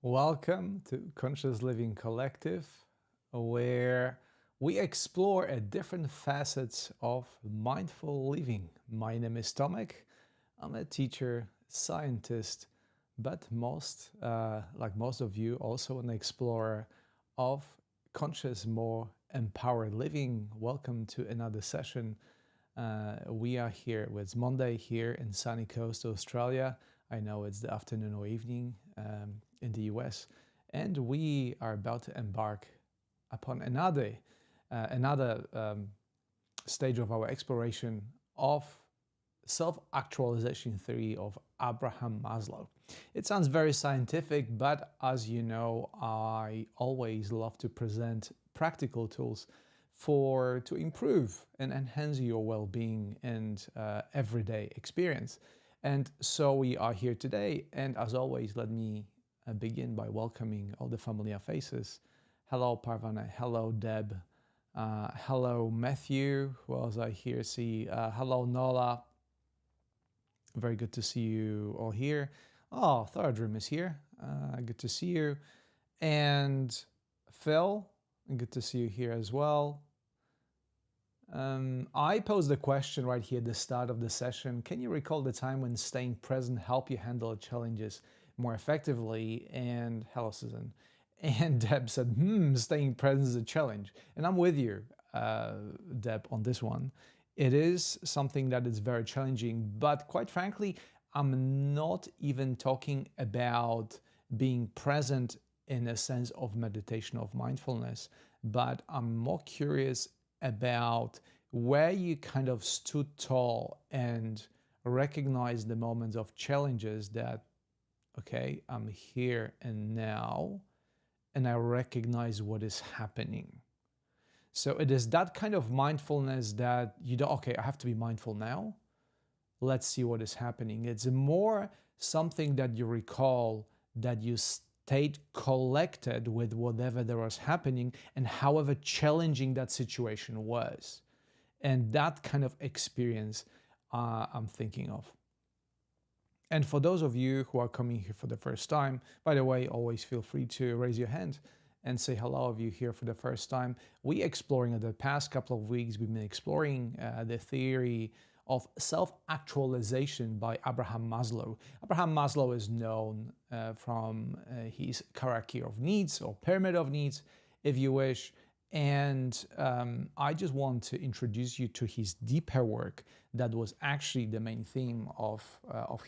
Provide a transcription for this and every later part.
Welcome to Conscious Living Collective, where we explore different facets of mindful living. My name is Tomek. I'm a teacher, scientist, but like most of you, also an explorer of conscious, more empowered living. Welcome to another session. We are here. It's Monday here in sunny coast Australia. I know it's the afternoon or evening in the US, and we are about to embark upon another stage of our exploration of self-actualization theory of Abraham Maslow. It sounds very scientific, but as you know, I always love to present practical tools to improve and enhance your well-being and everyday experience. And so we are here today, and as always, let me begin by welcoming all the familiar faces. Hello Parvana, hello Deb, hello Matthew, who else I here see, hello Nola. Very good to see you all here. Oh, Thoradrim is here, good to see you. And Phil, good to see you here as well. I posed a question right here at the start of the session. Can you recall the time when staying present helped you handle challenges more effectively? And hello, Susan. And Deb said, staying present is a challenge. And I'm with you, Deb, on this one. It is something that is very challenging, but quite frankly, I'm not even talking about being present in a sense of meditation, of mindfulness, but I'm more curious about where you kind of stood tall and recognized the moments of challenges that, okay, I'm here and now, and I recognize what is happening. So it is that kind of mindfulness that you don't, okay, I have to be mindful now. Let's see what is happening. It's more something that you recall, that you stayed collected with whatever there was happening and however challenging that situation was. And that kind of experience I'm thinking of. And for those of you who are coming here for the first time, by the way, always feel free to raise your hand and say hello if you're here for the first time. We're exploring, in the past couple of weeks, we've been exploring the theory of self-actualization by Abraham Maslow. Abraham Maslow is known from his hierarchy of needs, or pyramid of needs, if you wish. And I just want to introduce you to his deeper work that was actually the main theme of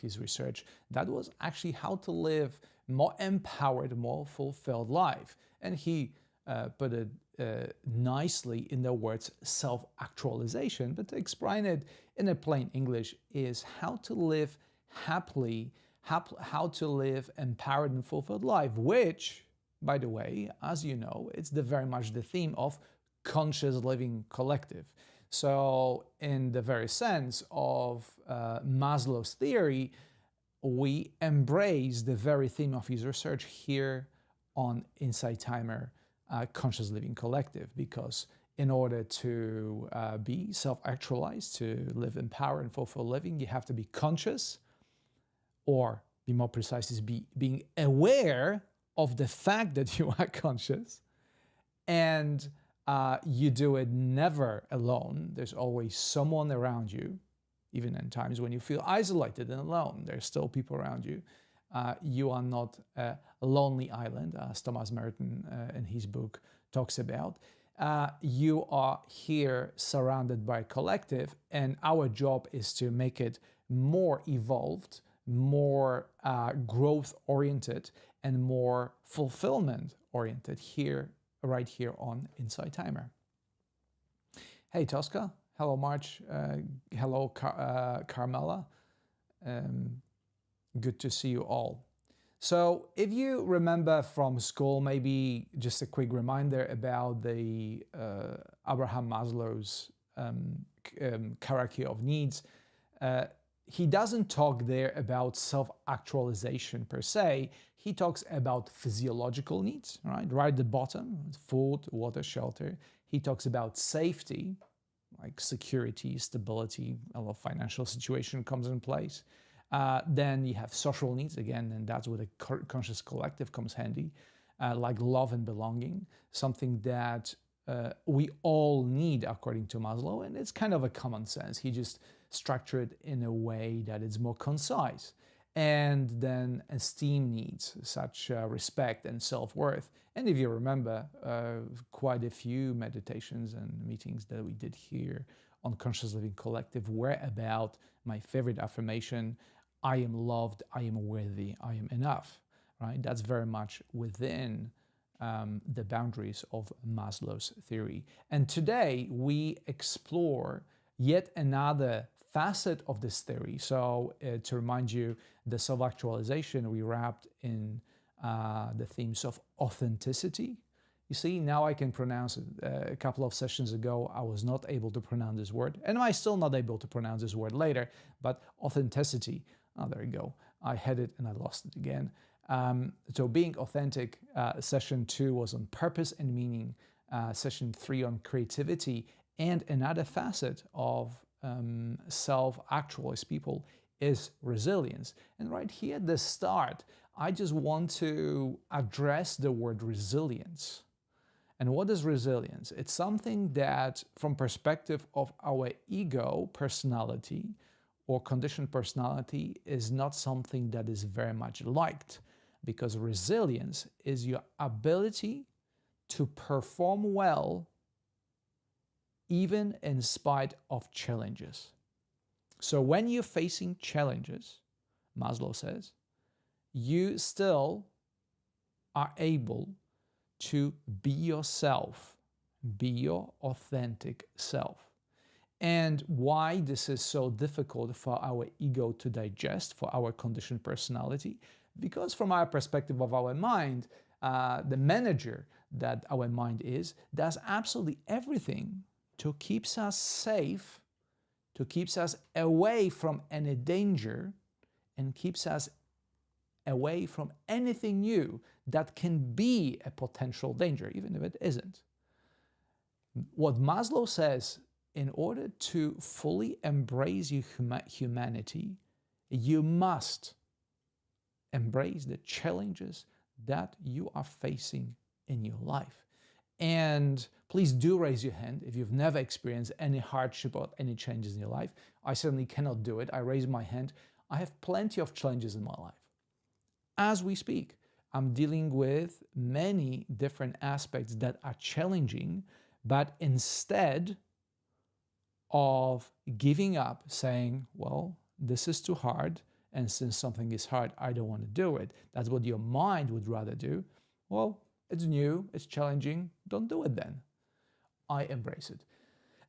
his research. That was actually how to live more empowered, more fulfilled life. And he put it nicely in the words self-actualization, but to explain it in a plain English is how to live happily, how to live empowered and fulfilled life, which, by the way, as you know, it's very much the theme of Conscious Living Collective. So, in the very sense of Maslow's theory, we embrace the very theme of his research here on Insight Timer Conscious Living Collective, because in order to be self-actualized, to live in power and fulfill living, you have to be conscious, or be more precise, is being aware of the fact that you are conscious. And you do it never alone. There's always someone around you. Even in times when you feel isolated and alone, there's still people around you. You are not a lonely island, as Thomas Merton in his book talks about. You are here surrounded by a collective, and our job is to make it more evolved, more growth-oriented, and more fulfillment-oriented right here on Insight Timer. Hey, Tosca. Hello, March. Hello, Carmela. Good to see you all. So if you remember from school, maybe just a quick reminder about the Abraham Maslow's hierarchy of needs. He doesn't talk there about self-actualization per se. He talks about physiological needs, right at the bottom: food, water, shelter. He talks about safety, like security, stability, a lot of financial situation comes in place. Then you have social needs again, and that's where the conscious collective comes handy, like love and belonging, something that we all need according to Maslow, and it's kind of a common sense. He just structured it in a way that is more concise. And then esteem needs, such respect and self-worth. And if you remember, quite a few meditations and meetings that we did here on Conscious Living Collective were about my favorite affirmation: I am loved, I am worthy, I am enough, right? That's very much within the boundaries of Maslow's theory. And today we explore yet another facet of this theory. So to remind you, the self-actualization we wrapped in the themes of authenticity. You see, now I can pronounce it. A couple of sessions ago, I was not able to pronounce this word, and I'm still not able to pronounce this word later, but authenticity. Oh, there you go. I had it and I lost it again. So being authentic, session 2 was on purpose and meaning, session 3 on creativity, and another facet of self-actualized people is resilience. And right here at the start, I just want to address the word resilience. And what is resilience? It's something that, from perspective of our ego personality or conditioned personality, is not something that is very much liked, because resilience is your ability to perform well even in spite of challenges. So when you're facing challenges, Maslow says, you still are able to be yourself, be your authentic self. And why this is so difficult for our ego to digest, for our conditioned personality? Because from our perspective of our mind, the manager that our mind is does absolutely everything to keep us safe, to keep us away from any danger, and keeps us away from anything new that can be a potential danger, even if it isn't. What Maslow says, in order to fully embrace your humanity, you must embrace the challenges that you are facing in your life. And please do raise your hand if you've never experienced any hardship or any changes in your life. I certainly cannot do it. I raise my hand. I have plenty of challenges in my life. As we speak, I'm dealing with many different aspects that are challenging, but instead of giving up, saying, well, this is too hard, and since something is hard, I don't want to do it. That's what your mind would rather do. Well, it's new, it's challenging, don't do it then. I embrace it.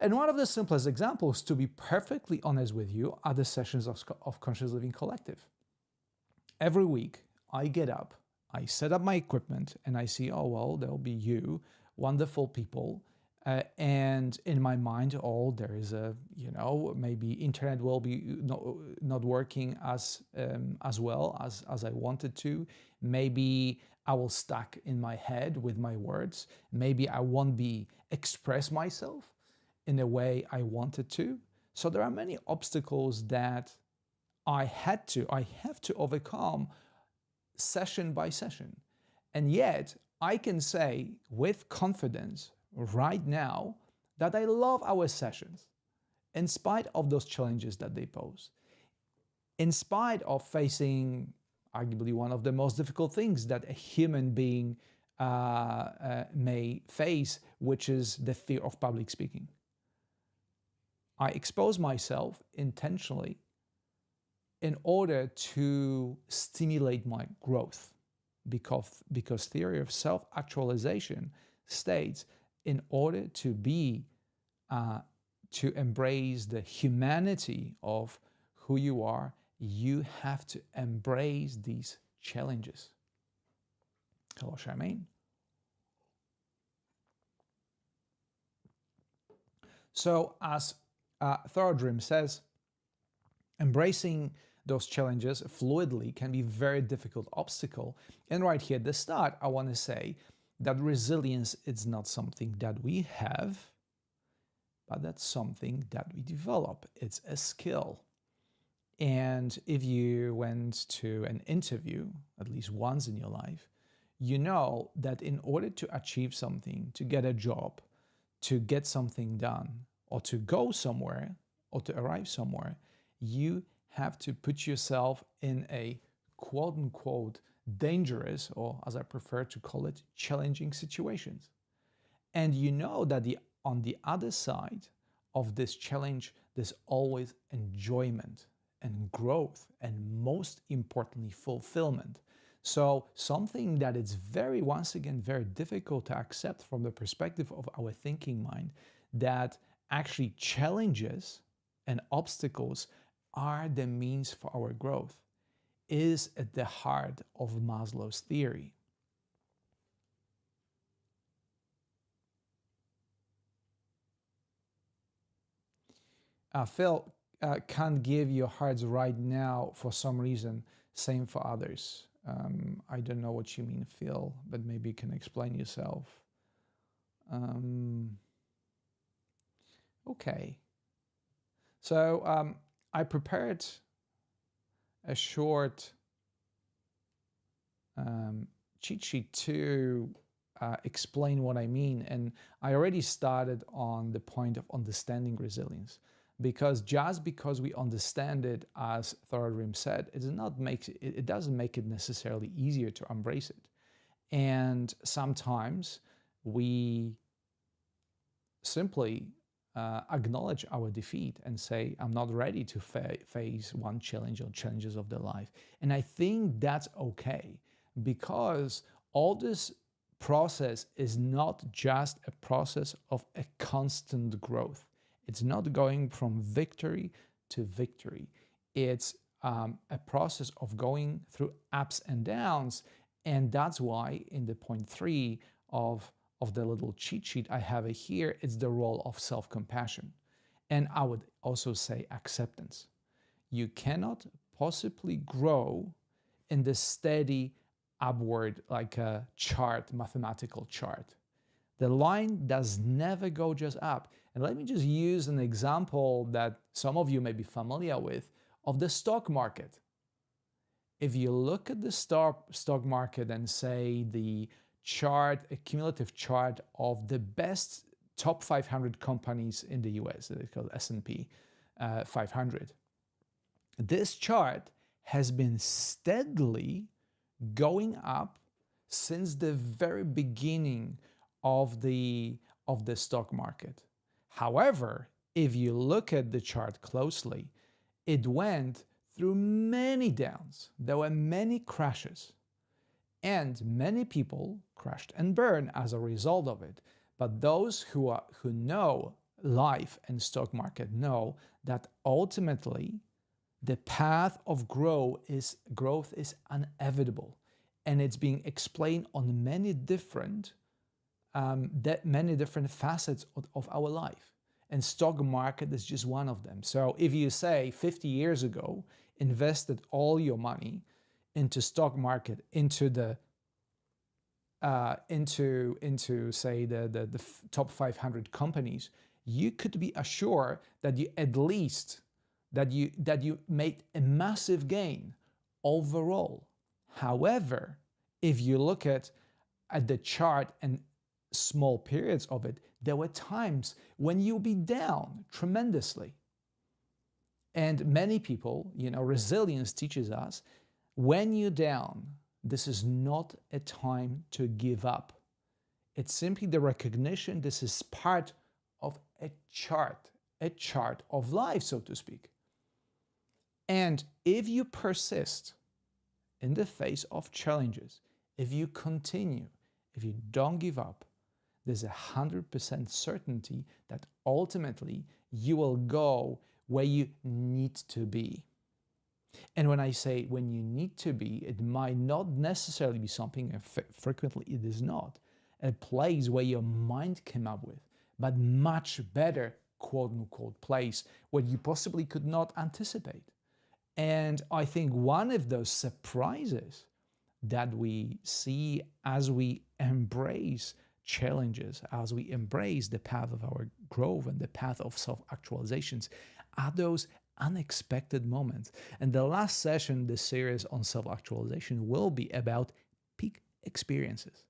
And one of the simplest examples, to be perfectly honest with you, are the sessions of Conscious Living Collective. Every week, I get up, I set up my equipment, and I see, oh, well, there'll be you, wonderful people, And in my mind, there is a, maybe internet will be not working as well as I wanted to. Maybe I will stuck in my head with my words. Maybe I won't be express myself in the way I wanted to. So there are many obstacles that I have to overcome session by session. And yet, I can say with confidence right now that I love our sessions in spite of those challenges that they pose, in spite of facing arguably one of the most difficult things that a human being may face, which is the fear of public speaking. I expose myself intentionally in order to stimulate my growth, because theory of self-actualization states in order to be to embrace the humanity of who you are, you have to embrace these challenges. Hello, Charmaine. So as Thorodrim says, embracing those challenges fluidly can be a very difficult obstacle. And right here at the start, I want to say that resilience is not something that we have, but that's something that we develop. It's a skill. And if you went to an interview at least once in your life, you know that in order to achieve something, to get a job, to get something done, or to go somewhere, or to arrive somewhere, you have to put yourself in a quote unquote dangerous, or as I prefer to call it, challenging situations. And you know that on the other side of this challenge, there's always enjoyment and growth, and most importantly, fulfillment. So something that is once again, very difficult to accept from the perspective of our thinking mind, that actually challenges and obstacles are the means for our growth, is at the heart of Maslow's theory. Phil, can't give you hearts right now for some reason. Same for others. I don't know what you mean, Phil, but maybe you can explain yourself. Okay. So I prepared a short cheat sheet to explain what I mean. And I already started on the point of understanding resilience. Because just because we understand it, as Thorodrim said, it doesn't make it necessarily easier to embrace it. And sometimes we simply acknowledge our defeat and say, I'm not ready to face one challenge or challenges of the life. And I think that's okay, because all this process is not just a process of a constant growth. It's not going from victory to victory. It's a process of going through ups and downs. And that's why in the point 3 of the little cheat sheet I have it here, it's the role of self-compassion. And I would also say acceptance. You cannot possibly grow in the steady upward, like a chart, mathematical chart. The line does never go just up. And let me just use an example that some of you may be familiar with, of the stock market. If you look at the stock market and say the chart, a cumulative chart of the best top 500 companies in the US, it's called S&P 500. This chart has been steadily going up since the very beginning of the stock market. However, if you look at the chart closely, it went through many downs. There were many crashes, and many people crashed and burned as a result of it. But those who know life and stock market know that ultimately the path of growth is inevitable, and it's being explained on many different that many different facets of our life. And stock market is just one of them. So if you say 50 years ago, invested all your money into stock market, into the into say the top 500 companies, you could be assured that you at least that you made a massive gain overall. However, if you look at the chart and small periods of it, there were times when you'll be down tremendously. And many people, resilience teaches us, when you're down, this is not a time to give up. It's simply the recognition this is part of a chart of life, so to speak. And if you persist in the face of challenges, if you continue, if you don't give up, there's 100% certainty that ultimately you will go where you need to be. And when I say when you need to be, it might not necessarily be something, and frequently it is not, a place where your mind came up with, but much better, quote unquote, place where you possibly could not anticipate. And I think one of those surprises that we see as we embrace challenges, as we embrace the path of our growth and the path of self-actualizations, are those unexpected moments. And the last session, this series on self-actualization, will be about peak experiences.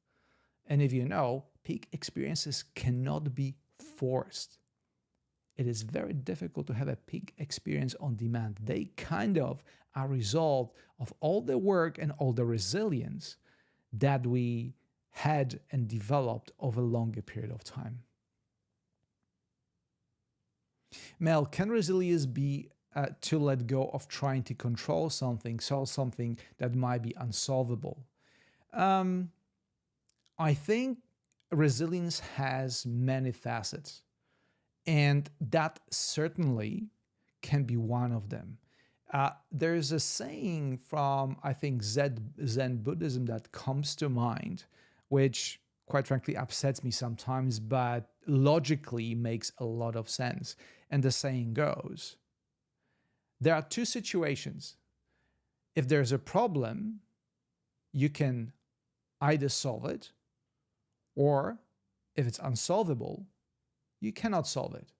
And if you know, peak experiences cannot be forced. It is very difficult to have a peak experience on demand. They kind of are a result of all the work and all the resilience that we had and developed over a longer period of time. Mel, can resilience be to let go of trying to control something, solve something that might be unsolvable? I think resilience has many facets, and that certainly can be one of them. There's a saying from, I think, Zen Buddhism that comes to mind, which quite frankly upsets me sometimes, but logically makes a lot of sense. And the saying goes, there are two situations. If there's a problem, you can either solve it, or if it's unsolvable, you cannot solve it.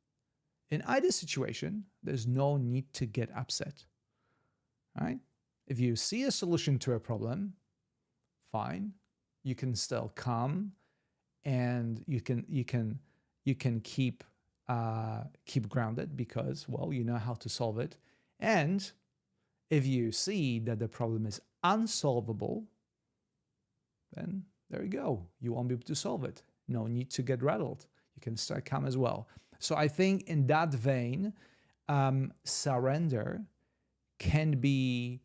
In either situation, there's no need to get upset. Right? If you see a solution to a problem, fine. You can still calm, and you can keep grounded because, well, you know how to solve it. And if you see that the problem is unsolvable, then there you go. You won't be able to solve it. No need to get rattled. You can stay calm as well. So I think in that vein, surrender can be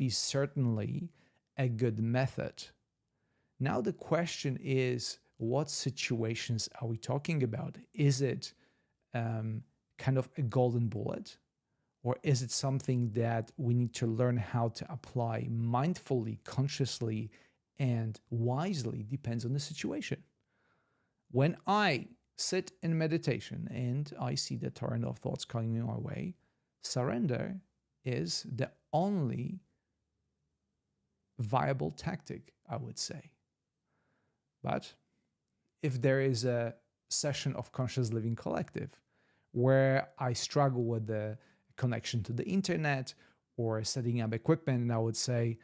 certainly a good method. Now the question is, what situations are we talking about? Is it kind of a golden bullet? Or is it something that we need to learn how to apply mindfully, consciously, and wisely? Depends on the situation. When I sit in meditation and I see the torrent of thoughts coming my way, surrender is the only viable tactic, I would say. But if there is a session of Conscious Living Collective where I struggle with the connection to the internet or setting up equipment, and I would say,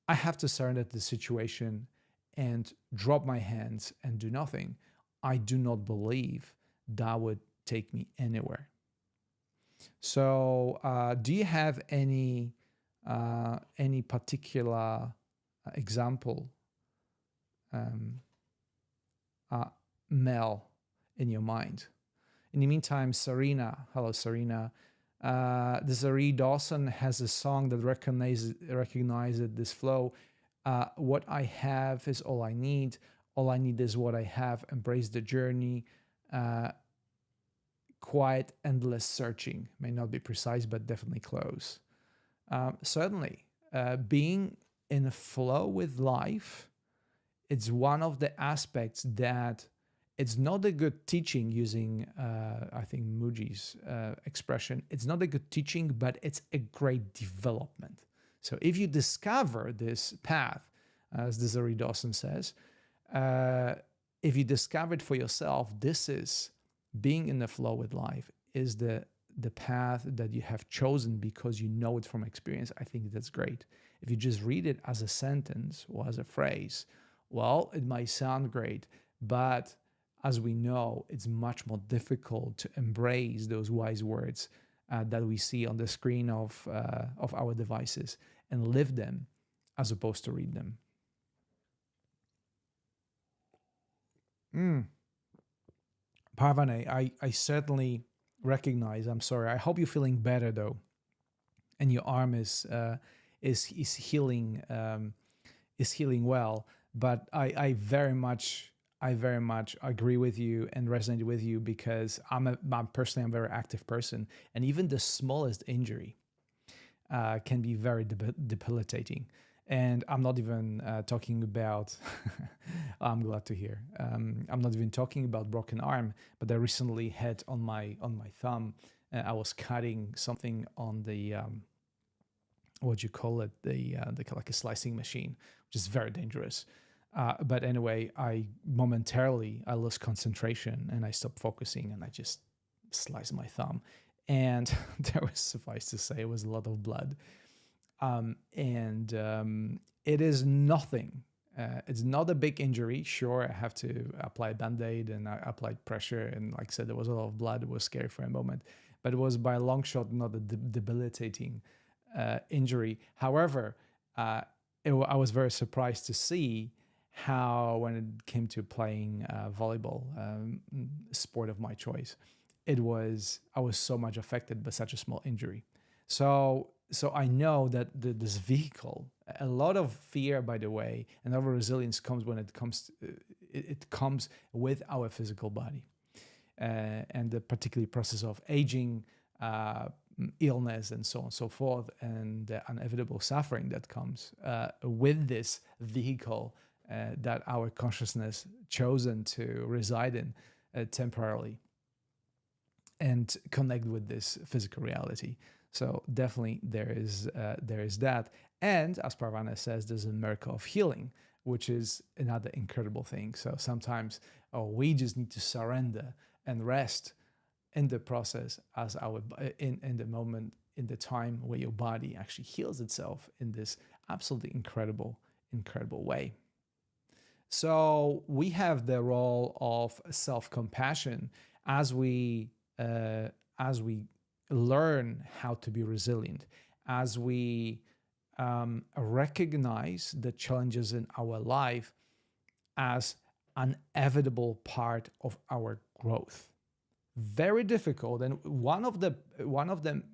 I have to surrender to the situation and drop my hands and do nothing, I do not believe that would take me anywhere. So do you have any particular example, Mel, in your mind? In the meantime, Serena, hello Serena. Desiree Dawson has a song that recognizes this flow. What I have is all I need. All I need is what I have. Embrace the journey. Quiet, endless searching. May not be precise, but definitely close. Certainly, being in a flow with life it's one of the aspects that it's not a good teaching, using I think Muji's expression. It's not a good teaching, but it's a great development. So if you discover this path, as Desiree Dawson says, uh, if you discover it for yourself, this is being in the flow with life, is the path that you have chosen because you know it from experience. I think that's great. If you just read it as a sentence or as a phrase, well, it might sound great, but as we know, it's much more difficult to embrace those wise words that we see on the screen of our devices and live them as opposed to read them. Mm. Parvane, I certainly recognize. I'm sorry. I hope you're feeling better though, and your arm is healing is healing well. But I very much agree with you and resonate with you, because I'm personally, I'm a very active person, and even the smallest injury can be very debilitating. And I'm not even talking about, I'm glad to hear. I'm not even talking about broken arm, but I recently had on my thumb, I was cutting something on the, what you call it, the like a slicing machine, which is very dangerous. But anyway, I lost concentration and I stopped focusing and I just sliced my thumb. And there was, suffice to say, it was a lot of blood. It is nothing. It's not a big injury. Sure, I have to apply a Band-Aid and I applied pressure. And like I said, there was a lot of blood. It was scary for a moment, but it was by a long shot not a debilitating injury. However, I was very surprised to see how, when it came to playing volleyball, sport of my choice, I was so much affected by such a small injury. So I know that this vehicle, a lot of fear, by the way, and our resilience comes when it comes with our physical body, and the particular process of aging, illness, and so on and so forth, and the inevitable suffering that comes with this vehicle that our consciousness chosen to reside in temporarily and connect with this physical reality. So definitely there is that. And as Parvana says, there's a miracle of healing, which is another incredible thing. So sometimes we just need to surrender and rest in the process, as our in the moment, in the time where your body actually heals itself in this absolutely incredible way. So we have the role of self-compassion as we learn how to be resilient, as we recognize the challenges in our life as an inevitable part of our growth. Very difficult, and one of the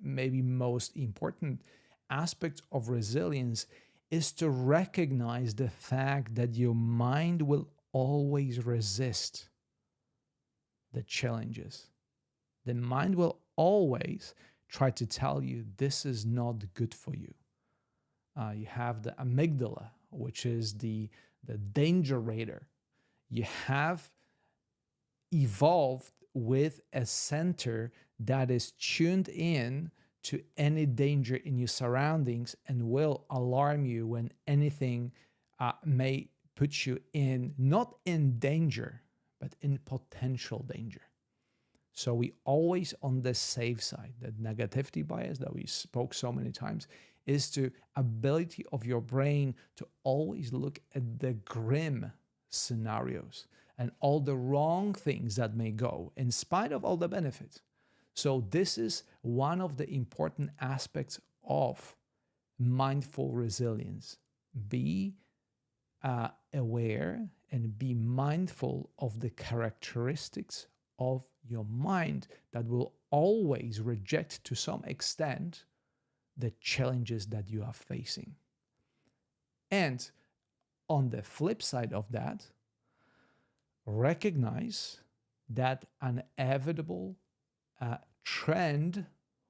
maybe most important aspects of resilience is to recognize the fact that your mind will always resist the challenges. The mind will always try to tell you this is not good for you. You have the amygdala, which is the danger radar. You have evolved with a center that is tuned in to any danger in your surroundings and will alarm you when anything may put you in, not in danger, but in potential danger. So we always on the safe side. That negativity bias that we spoke so many times is the ability of your brain to always look at the grim scenarios and all the wrong things that may go in spite of all the benefits. So this is one of the important aspects of mindful resilience. Be aware and be mindful of the characteristics of your mind that will always reject to some extent the challenges that you are facing. And on the flip side of that, recognize that an inevitable trend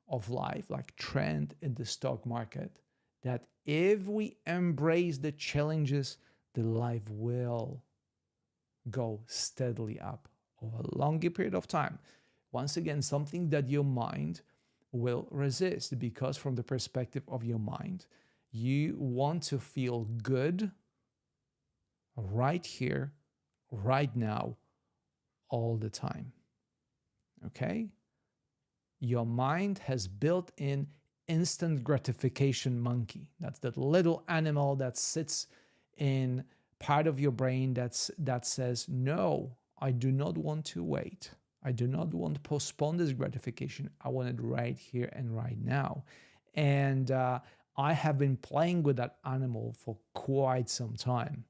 of life, like trend in the stock market, that if we embrace the challenges the life will go steadily up over a longer period of time. Once again, something that your mind will resist, because from the perspective of your mind, you want to feel good right here, right now, all the time. Okay? Your mind has built in instant gratification monkey. That's that little animal that sits in part of your brain that says, no, I do not want to wait. I do not want to postpone this gratification. I want it right here and right now. And I have been playing with that animal for quite some time.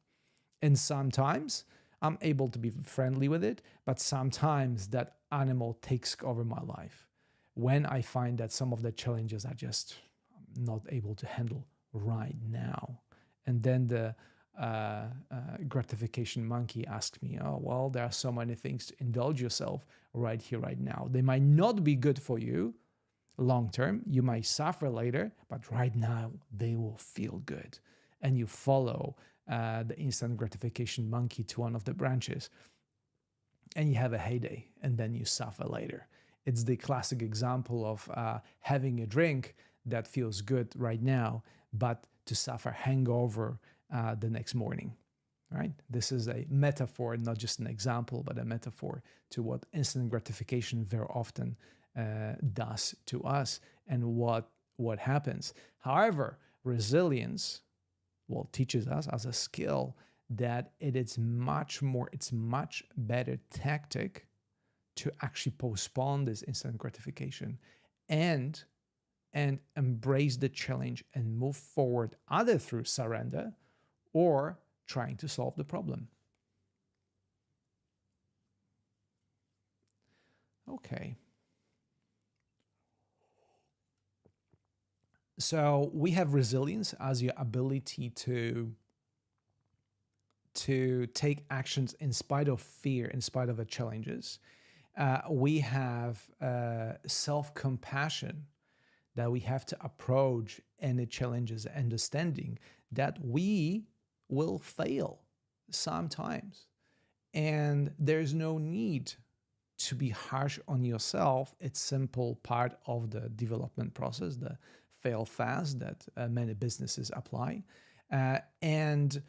And sometimes I'm able to be friendly with it, but sometimes that animal takes over my life when I find that some of the challenges are just not able to handle right now. And then the gratification monkey asks me, oh, well, there are so many things to indulge yourself right here, right now. They might not be good for you long term. You might suffer later, but right now they will feel good. And you follow the instant gratification monkey to one of the branches, and you have a heyday, and then you suffer later. It's the classic example of having a drink that feels good right now, but to suffer hangover the next morning. Right? This is a metaphor, not just an example, but a metaphor to what instant gratification very often does to us and what happens. However, resilience, well, teaches us as a skill that it's much better tactic to actually postpone this instant gratification and embrace the challenge and move forward, either through surrender or trying to solve the problem. Okay. So we have resilience as your ability to take actions in spite of fear, in spite of the challenges. We have self-compassion, that we have to approach any challenges, understanding that we will fail sometimes. And there's no need to be harsh on yourself. It's simple part of the development process, the fail fast that many businesses apply. And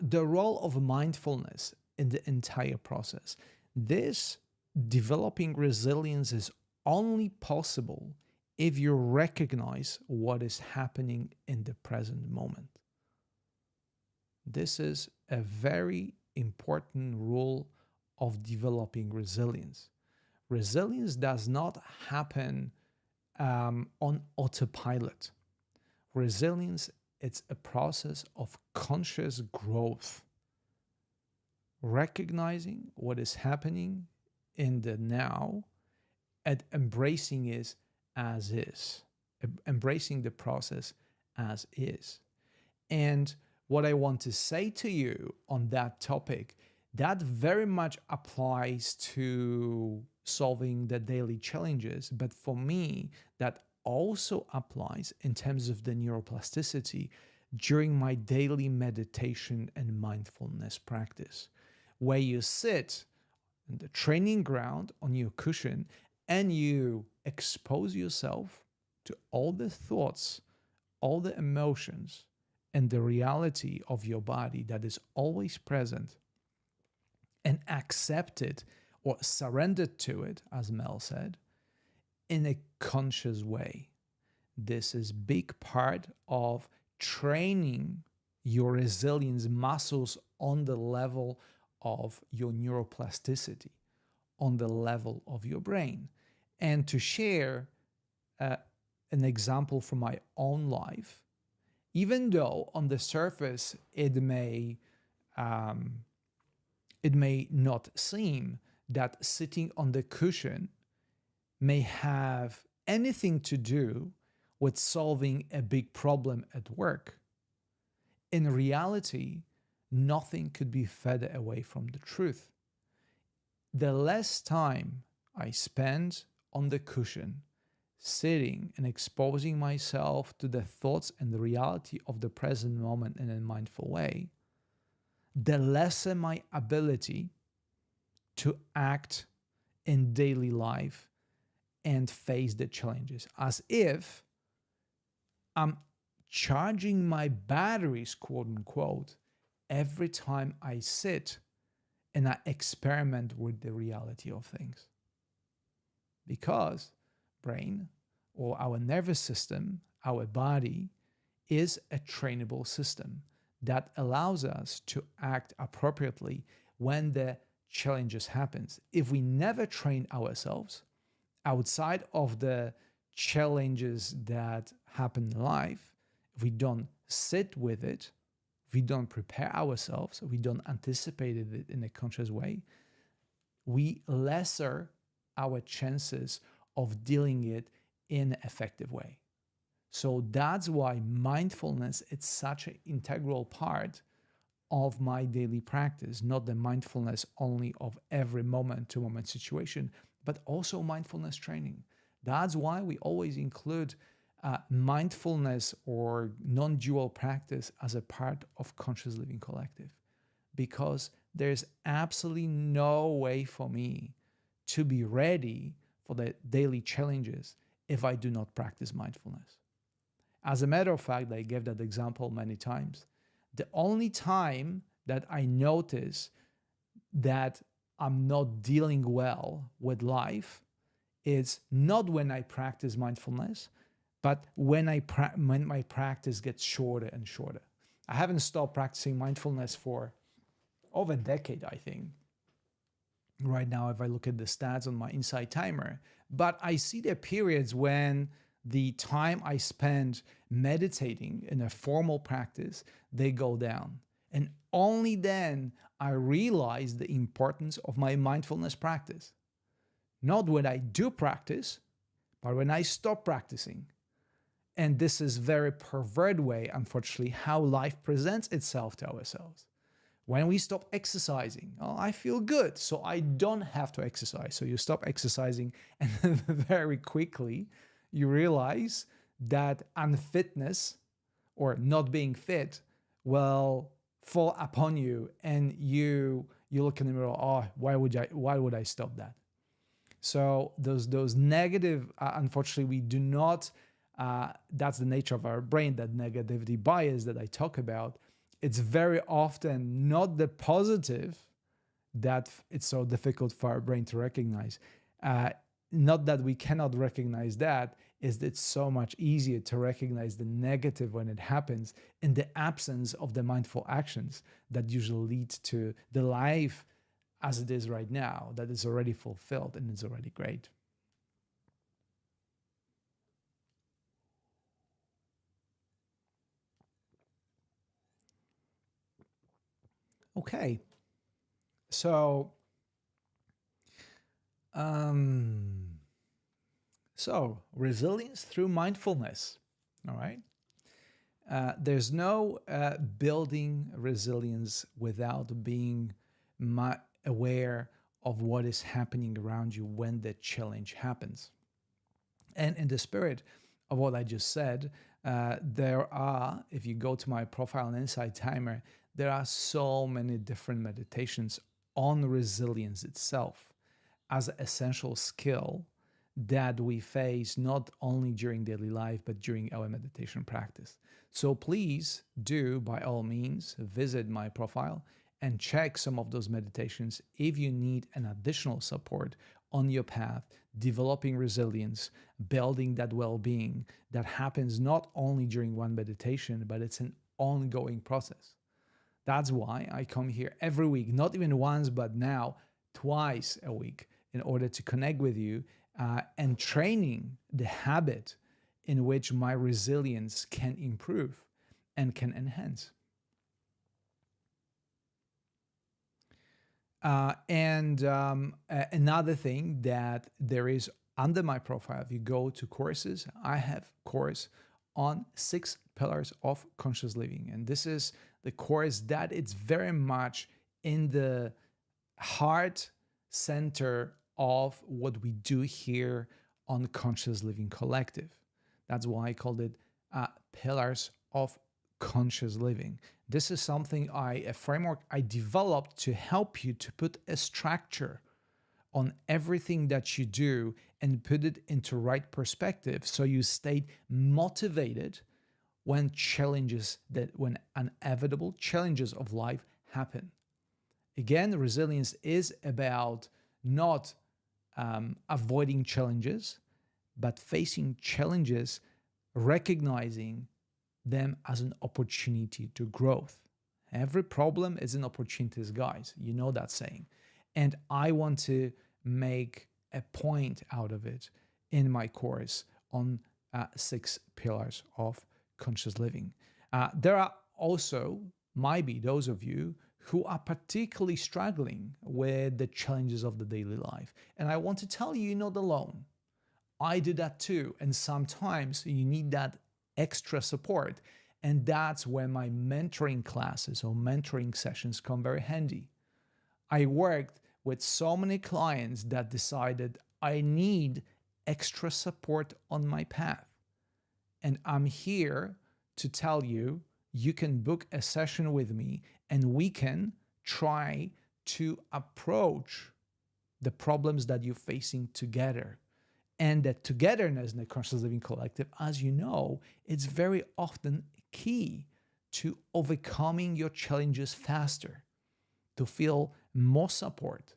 the role of mindfulness in the entire process. This developing resilience is only possible if you recognize what is happening in the present moment. This is a very important rule of developing resilience. Resilience does not happen on autopilot. Resilience, it's a process of conscious growth, recognizing what is happening in the now and embracing it as is, embracing the process as is. And what I want to say to you on that topic, that very much applies to solving the daily challenges. But for me, that also applies in terms of the neuroplasticity during my daily meditation and mindfulness practice, where you sit in the training ground on your cushion and you expose yourself to all the thoughts, all the emotions, and the reality of your body that is always present, and accept it or surrender to it, as Mel said, in a conscious way. This is big part of training your resilience muscles on the level of your neuroplasticity, on the level of your brain. And to share an example from my own life, even though on the surface it may not seem that sitting on the cushion may have anything to do with solving a big problem at work. In reality, nothing could be further away from the truth. The less time I spend on the cushion, sitting and exposing myself to the thoughts and the reality of the present moment in a mindful way, the lesser my ability to act in daily life and face the challenges, as if I'm charging my batteries, quote unquote, every time I sit and I experiment with the reality of things. Because brain or our nervous system, our body, is a trainable system that allows us to act appropriately when the challenges happens. If we never train ourselves outside of the challenges that happen in life, if we don't sit with it, if we don't prepare ourselves, if we don't anticipate it in a conscious way, we lesser our chances of dealing it in an effective way. So that's why mindfulness is such an integral part of my daily practice, not the mindfulness only of every moment to moment situation, but also mindfulness training. That's why we always include mindfulness or non-dual practice as a part of Conscious Living Collective, because there's absolutely no way for me to be ready for the daily challenges if I do not practice mindfulness. As a matter of fact, I gave that example many times. The only time that I notice that I'm not dealing well with life is not when I practice mindfulness, but when my practice gets shorter and shorter. I haven't stopped practicing mindfulness for over a decade, I think. Right now, if I look at the stats on my Insight timer, but I see the periods when the time I spend meditating in a formal practice, they go down. And only then I realize the importance of my mindfulness practice. Not when I do practice, but when I stop practicing. And this is very perverted way, unfortunately, how life presents itself to ourselves. When we stop exercising, oh, I feel good, so I don't have to exercise. So you stop exercising, and then very quickly you realize that unfitness or not being fit will fall upon you, and you look in the mirror. Oh, why would I stop that? So those negative, unfortunately, we do not. That's the nature of our brain. That negativity bias that I talk about. It's very often not the positive that it's so difficult for our brain to recognize. Not that we cannot recognize that, is that it's so much easier to recognize the negative when it happens in the absence of the mindful actions that usually lead to the life as it is right now, that is already fulfilled and is already great. Okay, so resilience through mindfulness. All right. There's no building resilience without being aware of what is happening around you when the challenge happens. And in the spirit of what I just said, there are, if you go to my profile and Insight Timer, there are so many different meditations on resilience itself as an essential skill that we face not only during daily life, but during our meditation practice. So please do, by all means, visit my profile and check some of those meditations if you need an additional support on your path, developing resilience, building that well-being that happens not only during one meditation, but it's an ongoing process. That's why I come here every week, not even once, but now twice a week, in order to connect with you and training the habit in which my resilience can improve and can enhance. Another thing that there is under my profile, if you go to courses, I have course on 6 pillars of conscious living. And this is the course that it's very much in the heart center of what we do here on Conscious Living Collective. That's why I called it Pillars of conscious living. This is a framework I developed to help you to put a structure on everything that you do and put it into right perspective so you stay motivated when inevitable challenges of life happen. Again, resilience is about not avoiding challenges, but facing challenges, recognizing them as an opportunity to growth. Every problem is an opportunity, guys. You know that saying. And I want to make a point out of it in my course on 6 pillars of conscious living. There are also, might be those of you who are particularly struggling with the challenges of the daily life. And I want to tell you, you're not alone. I do that too. And sometimes you need that extra support. And that's where my mentoring classes or mentoring sessions come very handy. I worked with so many clients that decided I need extra support on my path. And I'm here to tell you, you can book a session with me and we can try to approach the problems that you're facing together. And that togetherness in the Conscious Living Collective, as you know, it's very often key to overcoming your challenges faster, to feel more support,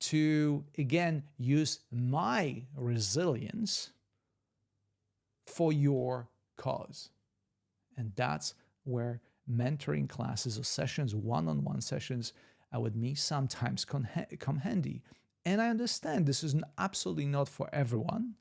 to, again, use my resilience for your cause. And that's where mentoring classes or sessions, one-on-one sessions with me sometimes come handy. And I understand this is absolutely not for everyone.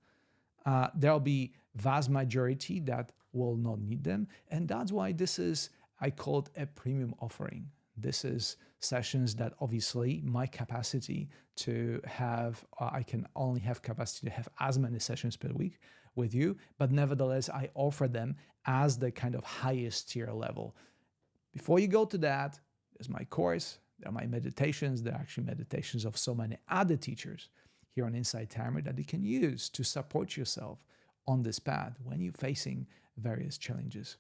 There'll be vast majority that will not need them. And that's why this is, I call it a premium offering. This is sessions that obviously my capacity to have, I can only have capacity to have as many sessions per week with you, but nevertheless, I offer them as the kind of highest tier level. Before you go to that, there's my course, there are my meditations, there are actually meditations of so many other teachers here on Insight Timer that you can use to support yourself on this path when you're facing various challenges.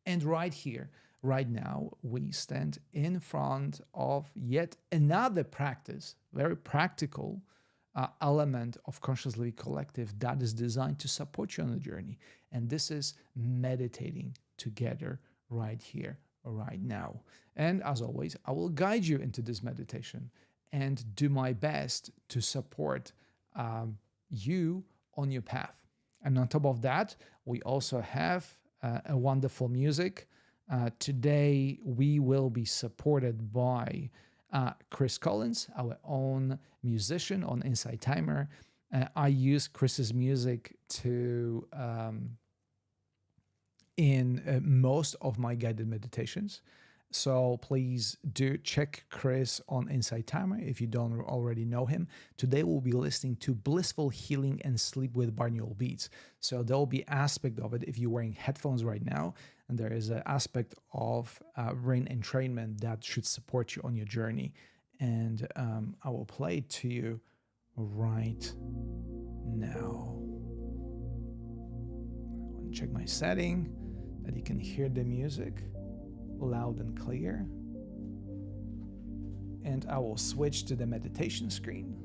And right here, right now, we stand in front of yet another practice, very practical element of Conscious Living Collective that is designed to support you on the journey. And this is meditating together right here, right now. And as always, I will guide you into this meditation and do my best to support you on your path. And on top of that, we also have a wonderful music. Today, we will be supported by Chris Collins, our own musician on Insight Timer. I use Chris's music to in most of my guided meditations. So please do check Chris on Insight Timer if you don't already know him. Today we'll be listening to Blissful Healing and Sleep with Binaural Beats. So there will be aspect of it if you're wearing headphones right now, and there is an aspect of brain entrainment that should support you on your journey. And I will play it to you right now. I want to check my setting that you can hear the music loud and clear. And I will switch to the meditation screen.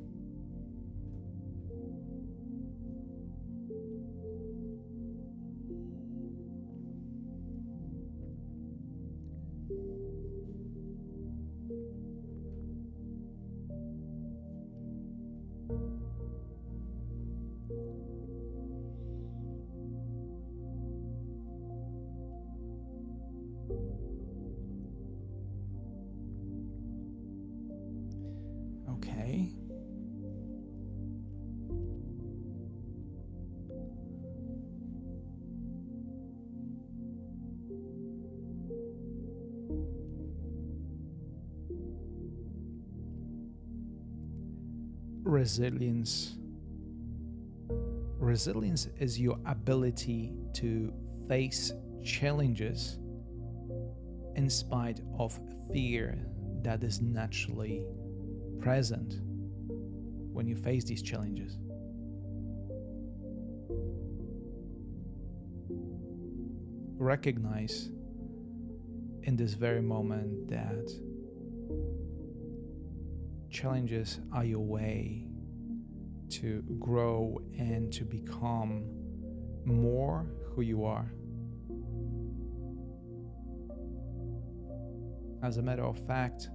Okay. Resilience. Resilience is your ability to face challenges in spite of fear that is naturally present when you face these challenges. recognize in this very moment that challenges are your way to grow and to become more who you are. As a matter of fact,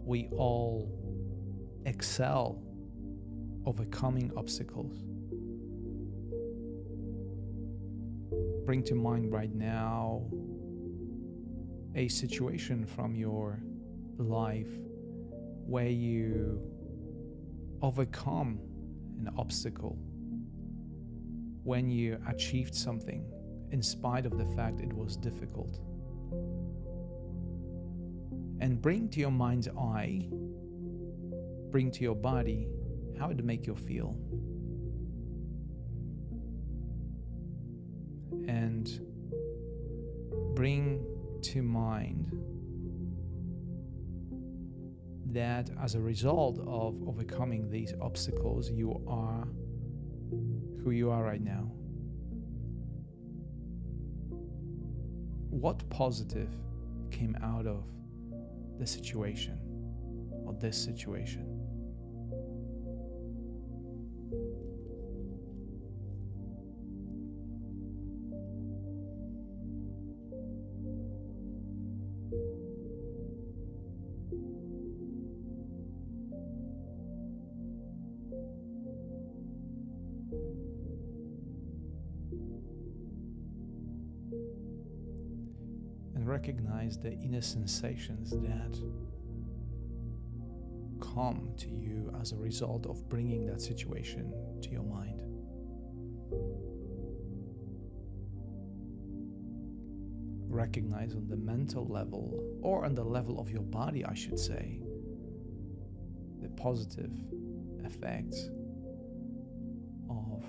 we all excel overcoming obstacles. Bring to mind right now a situation from your life where you overcome an obstacle, when you achieved something in spite of the fact it was difficult. And bring to your mind's eye, bring to your body how it make you feel. And bring to mind that as a result of overcoming these obstacles, you are who you are right now. What positive came out of the situation or this situation? And recognize the inner sensations that come to you as a result of bringing that situation to your mind. Recognize on the mental level, or on the level of your body, I should say, the positive effects of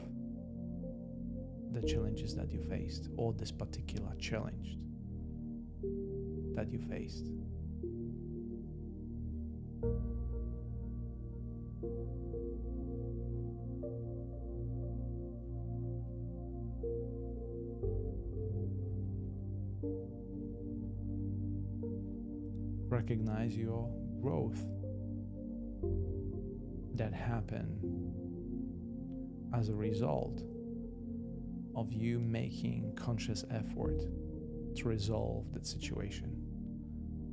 the challenges that you faced, or this particular challenge that you faced. Recognize your growth that happened as a result of you making conscious effort to resolve that situation,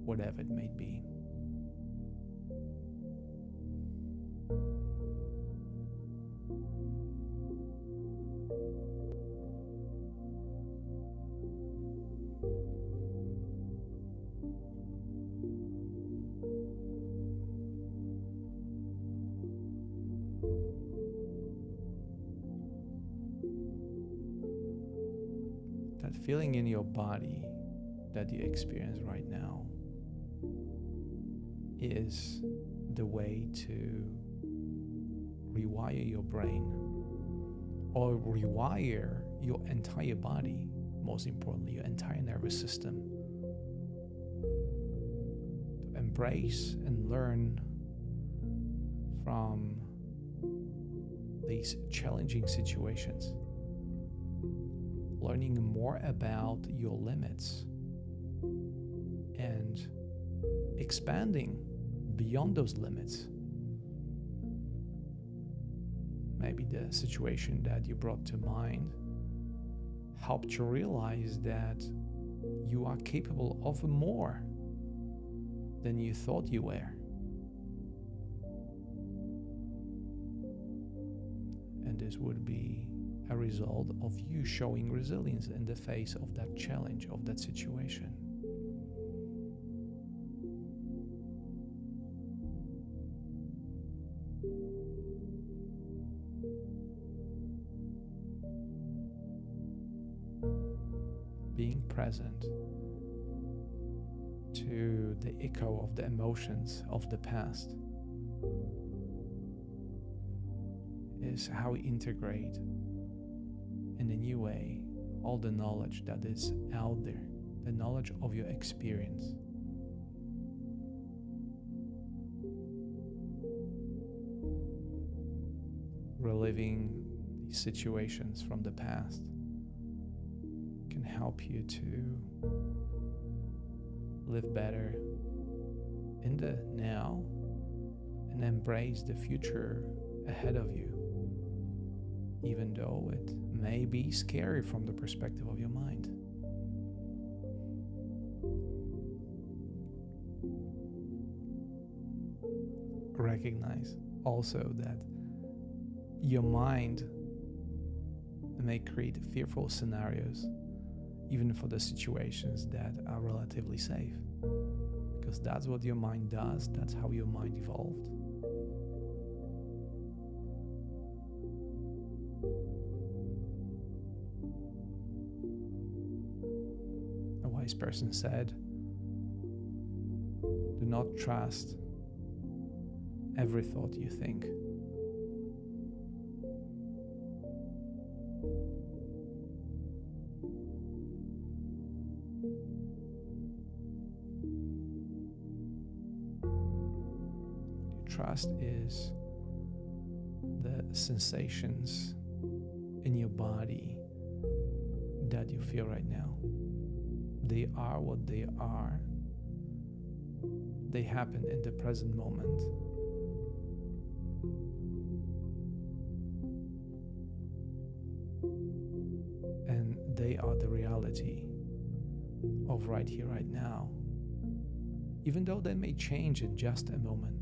whatever it may be. That feeling in your body that you experience right now is the way to rewire your brain, or rewire your entire body, most importantly, your entire nervous system, to embrace and learn from these challenging situations. Learning more about your limits and expanding beyond those limits. Maybe the situation that you brought to mind helped you realize that you are capable of more than you thought you were. And this would be a result of you showing resilience in the face of that challenge, of that situation. Being present to the echo of the emotions of the past is how we integrate in a new way all the knowledge that is out there, the knowledge of your experience. Reliving these situations from the past can help you to live better in the now and embrace the future ahead of you, even though it may be scary from the perspective of your mind. Recognize also that your mind may create fearful scenarios, even for the situations that are relatively safe, because that's what your mind does. That's how your mind evolved. A wise person said, "Do not trust every thought you think." Trust is the sensations in your body that you feel right now. They are what they are. They happen in the present moment. And they are the reality of right here, right now, even though they may change in just a moment.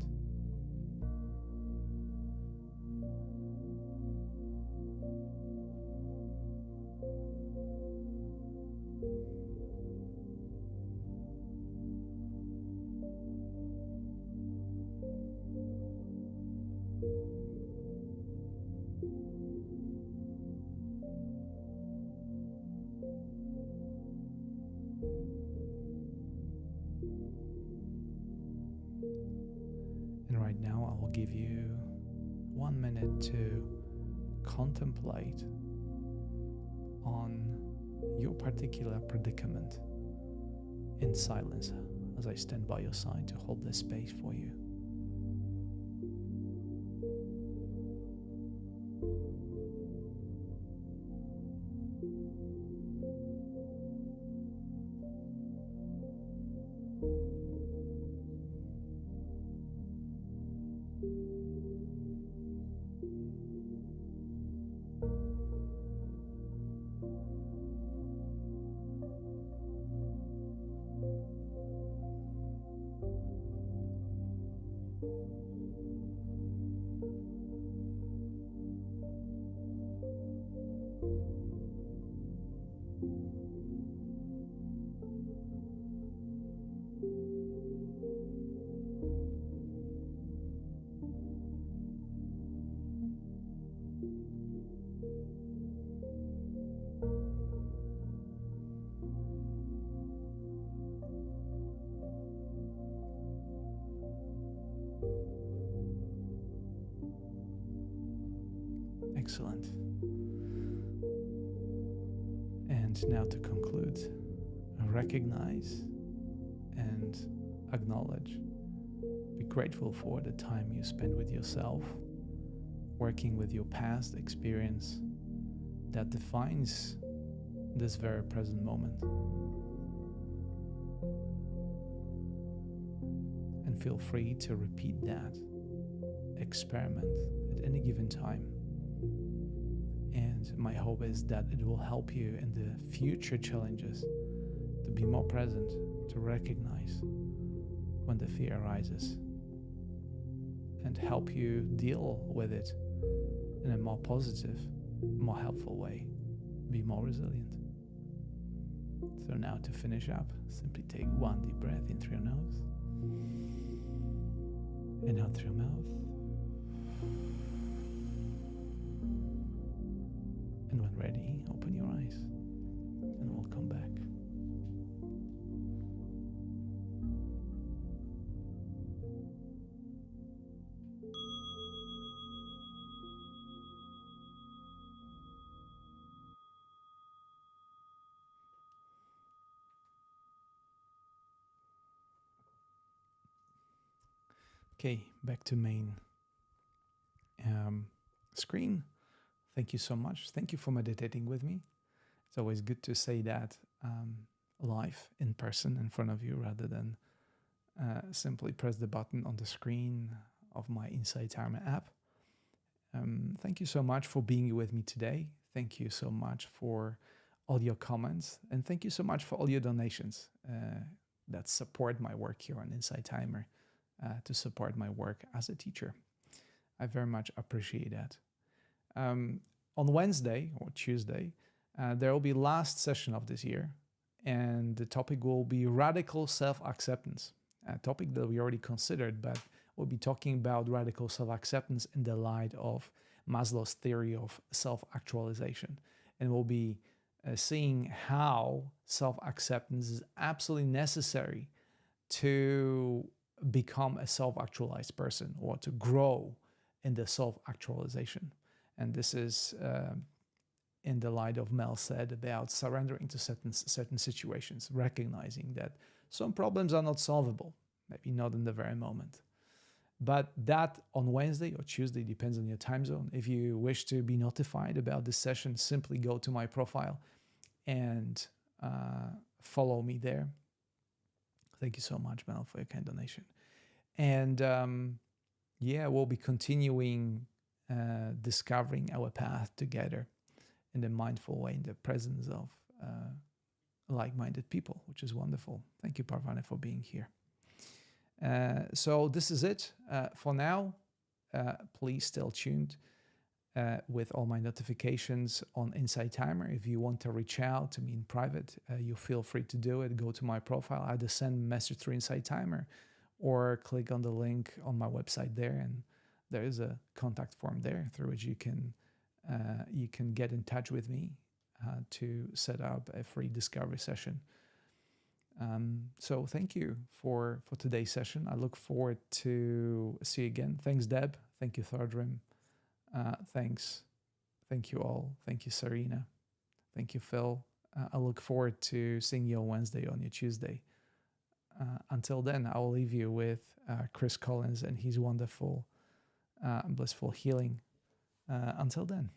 And right now, I will give you 1 minute to contemplate on your particular predicament in silence as I stand by your side to hold this space for you. Excellent. And now to conclude, recognize and acknowledge. Be grateful for the time you spend with yourself, working with your past experience that defines this very present moment. And feel free to repeat that experiment at any given time. And my hope is that it will help you in the future challenges to be more present, to recognize when the fear arises, and help you deal with it in a more positive, more helpful way, be more resilient. So now to finish up, simply take 1 deep breath in through your nose and out through your mouth. And when ready, open your eyes and we'll come back. Okay, back to main screen. Thank you so much. Thank you for meditating with me. It's always good to say that live in person in front of you rather than simply press the button on the screen of my Insight Timer app. Thank you so much for being with me today. Thank you so much for all your comments, and thank you so much for all your donations that support my work here on Insight Timer, to support my work as a teacher. I very much appreciate that. On Wednesday or Tuesday, there will be last session of this year, and the topic will be radical self-acceptance, a topic that we already considered, but we'll be talking about radical self-acceptance in the light of Maslow's theory of self-actualization. And we'll be seeing how self-acceptance is absolutely necessary to become a self-actualized person or to grow in the self-actualization. And this is in the light of Mel said about surrendering to certain situations, recognizing that some problems are not solvable, maybe not in the very moment. But that on Wednesday or Tuesday, depends on your time zone. If you wish to be notified about this session, simply go to my profile and follow me there. Thank you so much, Mel, for your kind donation. And yeah, we'll be continuing discovering our path together in the mindful way, in the presence of like-minded people, which is wonderful. Thank you, Parvana, for being here. So this is it for now. Please stay tuned with all my notifications on Insight Timer. If you want to reach out to me in private, you feel free to do it. Go to my profile, either send a message through Insight Timer or click on the link on my website there, and there is a contact form there through which you can get in touch with me to set up a free discovery session. So thank you for today's session. I look forward to see you again. Thanks, Deb. Thank you, Third Rim. Thanks. Thank you all. Thank you, Serena. Thank you, Phil. I look forward to seeing you on Wednesday, on your Tuesday. Until then, I will leave you with Chris Collins and his wonderful, blissful healing. Until then.